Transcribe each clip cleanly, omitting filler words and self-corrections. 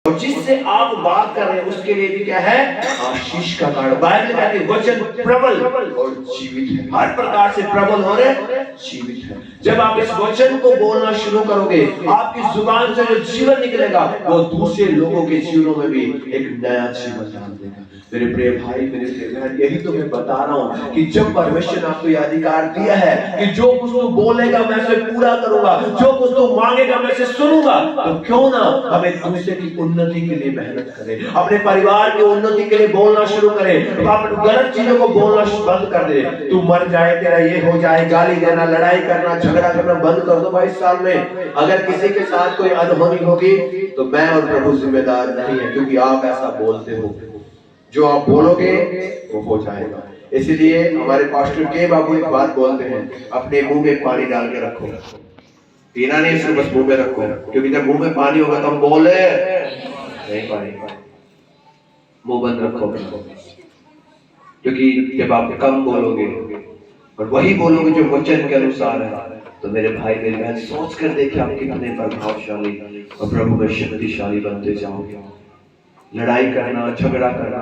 और जिससे आप बात कर रहे हैं उसके लिए भी क्या है? आशीष का कारण। बाइबल कहती है वचन प्रबल और जीवित है, हर प्रकार से प्रबल और जीवित है। जब आप इस वचन को बोलना शुरू करोगे, आपकी जुबान से जो जीवन निकलेगा वो दूसरे लोगों के जीवनों में भी एक नया जीवन डाल देगा। मेरे प्रिय भाई, मेरे प्रिय बहन, यही तो मैं बता रहा हूँ कि जब परमेश्वर ने आपको यह अधिकार दिया है कि जो कुछ तू बोलेगा मैं उसे पूरा करूंगा, जो कुछ तू मांगेगा मैं उसे सुनूंगा, तो क्यों ना हम एक दूसरे की उन्नति के लिए मेहनत करें, अपने परिवार की उन्नति के लिए बोलना शुरू करें। आप गलत चीजों को बोलना बंद कर दे। तू मर जाए, तेरा ये हो जाए, गाली देना, लड़ाई करना, झगड़ा करना बंद कर दो। भाई, इस साल में अगर किसी के साथ कोई अनहोनी होगी तो मैं और प्रभु जिम्मेदार नहीं है, क्योंकि आप ऐसा बोलते हो। जो आप बोलोगे वो हो जाएगा। इसलिए हमारे पास्टर के बाबू एक बात बोलते हैं, अपने मुंह में पानी डाल के रखो। पीना नहीं, सिर्फ बस मुंह में रखो, क्योंकि जब मुंह में पानी होगा तो हम बोले नहीं पानी। मुंह बंद रखो, क्योंकि जब आप कम बोलोगे और वही बोलोगे जो वचन के अनुसार है, तो मेरे भाई मेरी बहन सोच कर देखिए आप कितने प्रभावशाली और प्रभु में शक्तिशाली बनते जाओगे। लड़ाई करना, झगड़ा करना,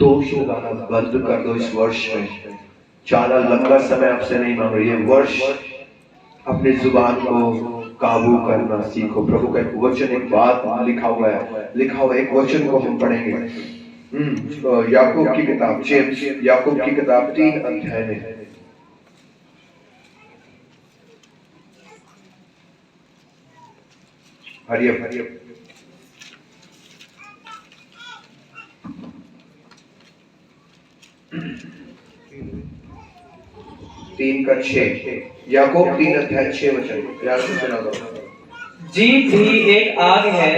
दोष लगाना बंद कर दो इस वर्ष में। ज्यादा लंबा समय आपसे नहीं मांग रही है, वर्ष अपने जुबान को काबू करना सीखो। प्रभु का एक वचन, एक बात लिखा हुआ है, एक वचन को हम पढ़ेंगे। याकूब की किताब, याकूब की किताब 3 अध्याय में। हरियम हरियम 3:6, याकूब 3 अध्याय 6 वचन याद से सुना दो। जीभ भी एक आग है,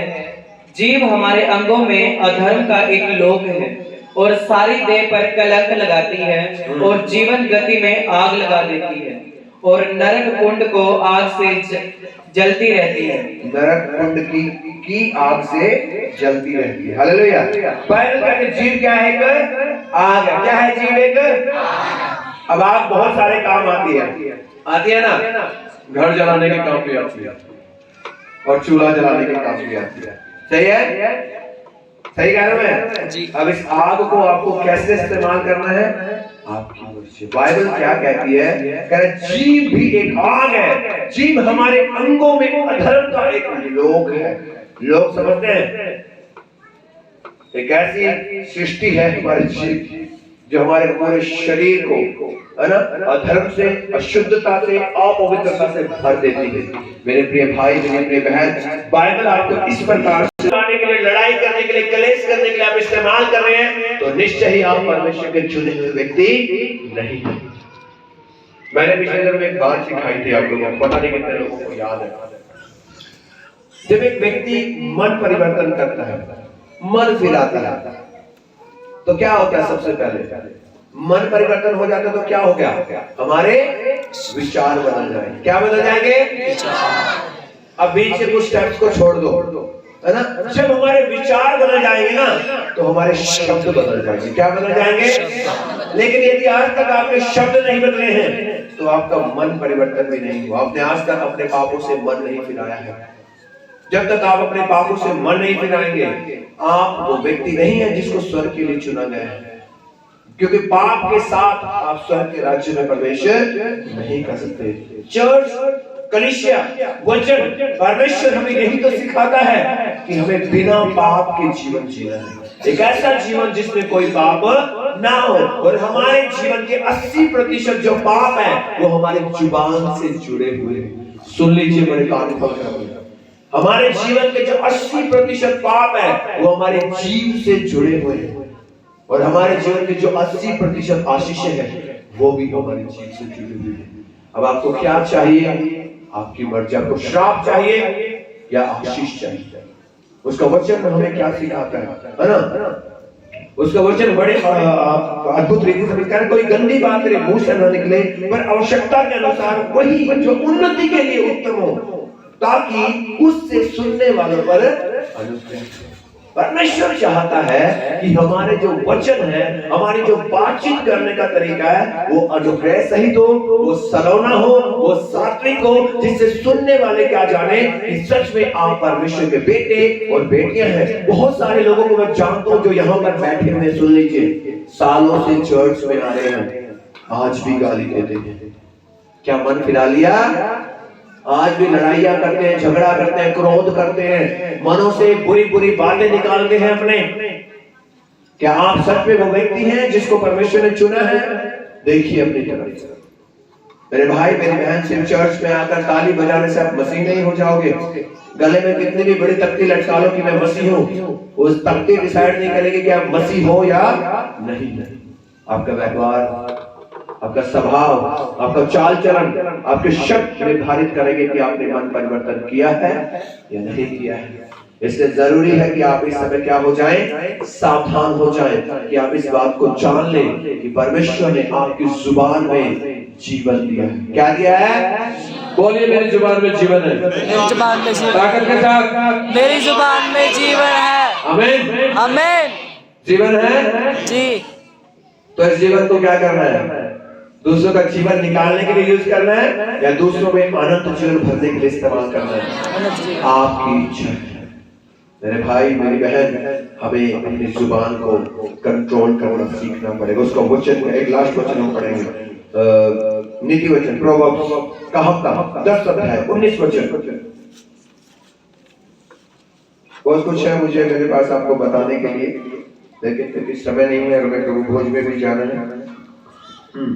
जीभ हमारे अंगों में अधर्म का एक लोक है और सारी देह पर कलंक लगाती है और जीवन गति में आग लगा देती है और नरक कुंड को आग से जलती रहती है। नरक कुंड की आग से जलती रहती है। हालेलुया। बाइबल कहती है जीभ क्या है? एक आग है। क्या है जीभ? एक अब आग बहुत सारे काम आती है ना। घर जलाने के काम भी आती है और चूल्हा जलाने के काम भी आती है। सही है? सही कह रहे हैं? अब इस आग को आपको कैसे इस्तेमाल करना है? आपकी मर्जी। बाइबल क्या कहती है? कह रहे जीभ भी एक आग है, जीभ हमारे अंगों में अधर्म का एक लोक है। लोग समझते हैं एक ऐसी सृष्टि है हमारे जीभ, जो हमारे पूरे शरीर को है ना अधर्म से, अशुद्धता से, अपवित्रता से भर देती है। मेरे प्रिय भाई, मेरे प्रिय बहन, बाइबल आपको इस प्रकार से लाने के लिए, लड़ाई करने के लिए, कलेश करने के लिए आप इस्तेमाल कर रहे हैं, तो निश्चय ही आप परमेश्वर के चुने हुए व्यक्ति नहीं है। मैंने पिछले दिनों में एक बात सिखाई थी आप लोगों को, पता नहीं कितने लोगों को याद है। जब एक व्यक्ति मन परिवर्तन करता है, मन फिराता है, तो क्या होता है? सबसे पहले मन परिवर्तन हो जाता है तो क्या हो गया? हमारे विचार बदल जाएंगे। क्या बदल जाएंगे? अब बीच से कुछ स्टेप्स को छोड़ दो, है ना। जब हमारे विचार बदल जाएंगे ना, तो हमारे शब्द बदल जाएंगे। क्या बदल जाएंगे? लेकिन यदि आज तक आपके शब्द नहीं बदले हैं तो आपका मन परिवर्तन भी नहीं हुआ। आपने आज तक अपने पापों से मन नहीं फिराया है। जब तक आप अपने पापों से मन नहीं फिराएंगे, आप वो व्यक्ति नहीं है जिसको स्वर्ग के लिए चुना गया है। क्योंकि पाप के साथ आप स्वर्ग के राज्य में प्रवेश नहीं कर सकते। चर्च, कलीसिया, वचन, परमेश्वर हमें यही तो सिखाता है कि हमें बिना पाप के जीवन जीना है। एक ऐसा जीवन जिसमें कोई पाप ना हो। और हमारे जीवन के 80% जो पाप है वो हमारे जुबान से जुड़े हुए हैं। सुन लीजिए मेरे कान खोल कर, हमारे जीवन के जो 80% पाप है वो हमारे जीव से जुड़े हुए हैं। और हमारे जीवन के जो 80% आशीषें हैं वो भी हमारे जीव से जुड़ी हुई है। अब आपको क्या चाहिए? आपकी मर्जी। आपको श्राप चाहिए या आशीष चाहिए? उसका वचन हमें क्या सिखाता है ना? उसका वचन बड़े अद्भुत रीति से कहता है, कोई गंदी बात तेरे मुंह से न निकले, पर आवश्यकता के अनुसार वही जो उन्नति के लिए उत्तम हो, ताकि उससे सुनने वालों पर अनुग्रह। परमेश्वर चाहता है कि हमारे जो वचन है, हमारी जो बातचीत करने का तरीका है, वो अनुग्रह सहित हो, वो सलोना हो, वो सात्विक हो, जिससे सुनने वाले क्या जाने कि सच में आप परमेश्वर के बेटे और बेटियां हैं। बहुत सारे लोगों को मैं जानता हूं जो यहाँ पर बैठे हुए, सुन लीजिए, सालों से चर्च में आ रहे हैं, आज भी गाली देते हैं। क्या मन फिरा लिया? आज भी लड़ाइयां करते हैं, झगड़ा करते हैं, क्रोध करते हैं, मनों से बुरी बुरी बातें निकालते हैं अपने। क्या आप सच में वो व्यक्ति हैं जिसको परमेश्वर ने चुना है? देखिए अपनी तरफ। मेरे भाई मेरी बहन, सिर्फ चर्च में आकर ताली बजाने से आप मसीह नहीं हो जाओगे। गले में कितनी भी बड़ी तख्ती लटका लो कि मैं मसीह हूं, उस तख्ती डिसाइड नहीं करेगी कि आप मसीह हो या नहीं। आपका व्यवहार, आपका स्वभाव, आपका चाल चलन, आपके शब्द निर्धारित करेंगे कि आपने मन परिवर्तन किया है या नहीं किया है। इसलिए जरूरी है कि आप इस समय क्या हो जाएं? सावधान हो जाएं, कि आप इस बात को जान लें कि परमेश्वर ने आपकी जुबान में जीवन दिया है। क्या दिया है? बोलिए, मेरी जुबान में जीवन है। मेरी जुबान में जीवन, ताकत के साथ मेरी जुबान में जीवन है। आमीन, आमीन। जीवन है जी। तो इस जीवन को क्या करना है? दूसरों का जीवन निकालने के लिए यूज करना है या दूसरों में अनंत जीवन भरने के लिए इस्तेमाल करना है? आपकी इच्छा है। मेरे भाई मेरी बहन, हमें अपनी जुबान को कंट्रोल करना सीखना पड़ेगा। उसका वचन, एक लास्ट वचन हम पढ़ेंगे, नीति वचन, प्रोवर्ब्स का हफ्ता 10 अध्याय 19 वचन। बहुत कुछ है मुझे मेरे पास आपको बताने के लिए, लेकिन क्योंकि समय नहीं है और मैं प्रभु भोज में भी जाना है।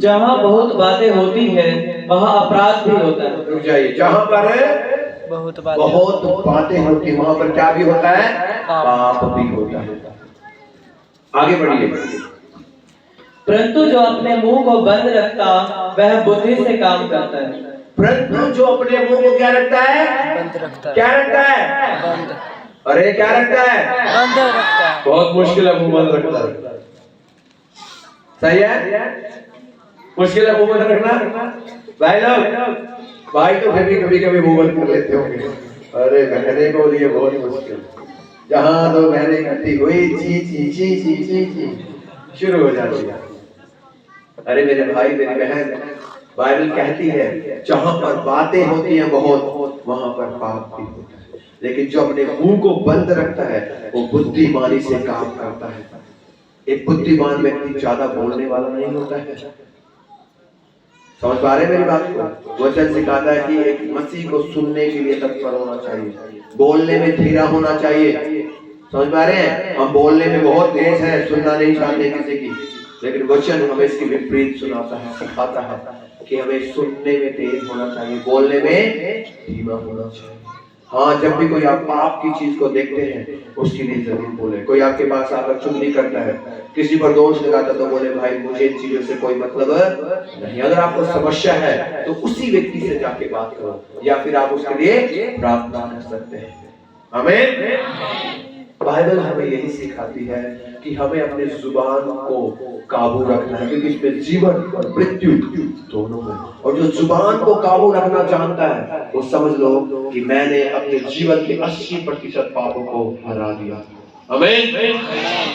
जहाँ बहुत बातें होती है वहाँ अपराध भी होता है। रुक जाइए, जहाँ पर बहुत बातें होती है वहाँ पर क्या भी होता है? पाप भी होता है। आगे बढ़िए। परंतु जो अपने मुंह को बंद रखता वह बुद्धि से काम करता है। परंतु जो अपने मुंह को क्या रखता है? बंद रखता है। क्या रखता है? बंद, अरे क्या रखता है? बंद रखता है। बहुत मुश्किल है मुंह बंद रखना। सही है? मुश्किल है मुंह बंद रखना। भाई लोग, भाई तो फिर भी कभी कभी मुंह बंद कर लेते होंगे। अरे बहने को लिए बहुत मुश्किल। जहाँ दो बहनें इकट्ठी हुई, ची ची ची ची ची ची शुरू हो जाती है। अरे मेरे भाई मेरी बहन, बाइबल कहती है जहाँ पर बातें होती हैं बहुत, वहां पर पाप भी होता है। लेकिन जो अपने मुंह को बंद रखता है वो बुद्धिमानी से काम करता है। एक बुद्धिमान व्यक्ति ज्यादा बोलने वाला नहीं होता है। समझ पा रहे मेरी बात को? वचन सिखाता है कि एक मसीह को सुनने के लिए तत्पर होना चाहिए, बोलने में धीरा होना चाहिए। समझ पा रहे हैं? हम बोलने में बहुत तेज है, सुनना नहीं चाहते किसी की, लेकिन वचन हमें इसकी विपरीत सुनाता है, सिखाता है कि हमें सुनने में तेज होना चाहिए, बोलने में धीमा होना चाहिए। हाँ, जब भी कोई आप पाप की चीज को देखते हैं उसके लिए जरूर बोले। कोई आपके पास आकर चुगली करता है, किसी पर दोष लगाता, तो बोले भाई मुझे इन चीजों से कोई मतलब नहीं। अगर आपको समस्या है तो उसी व्यक्ति से जाके बात करो, या फिर आप उसके लिए प्रार्थना कर सकते हैं। आमीन। बाइबल हमें यही सिखाती है कि हमें अपने जुबान को काबू रखना है, क्योंकि इसमें जीवन और मृत्यु दोनों है। और जो जुबान को काबू रखना जानता है वो समझ लो कि मैंने अपने जीवन के 80% पापों को हरा दिया। आमीन।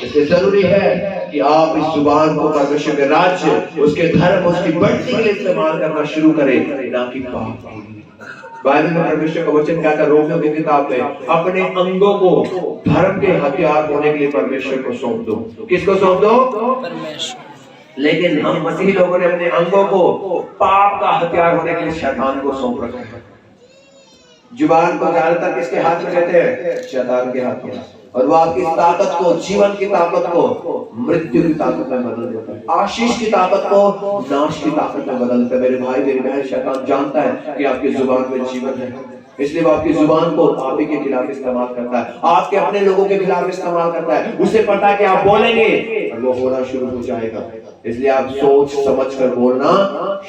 इसलिए जरूरी है कि आप इस जुबान को परमेश्वर के राज्य, उसके धर्म, उसकी बढ़ती के लिए इस्तेमाल करना शुरू करें, ना कि पाप। बाइबल में परमेश्वर का वचन क्या था? रोमियो की किताब में, अपने अंगों को धर्म के हथियार होने के लिए परमेश्वर को सौंप दो। किसको सौंप दो? परमेश्वर। लेकिन हम मसीही लोगों ने अपने अंगों को पाप का हथियार होने के लिए शैतान को सौंप रखा है। जुबान को ज्यादातर किसके हाथ में रहते हैं? शैतान के हाथ में। और वो आपकी ताकत को, जीवन की ताकत को मृत्यु की ताकत में बदल देता है, आशीष की ताकत को नाश की ताकत में बदल देता है। मेरे भाई मेरी बहन, शैतान जानता है कि आपकी जुबान में जीवन है, इसलिए वो आपकी जुबान को आप ही के खिलाफ इस्तेमाल करता है, आपके अपने लोगों के खिलाफ इस्तेमाल करता है। उसे पता है कि आप बोलेंगे और वो होना शुरू हो जाएगा। इसलिए आप सोच समझ कर बोलना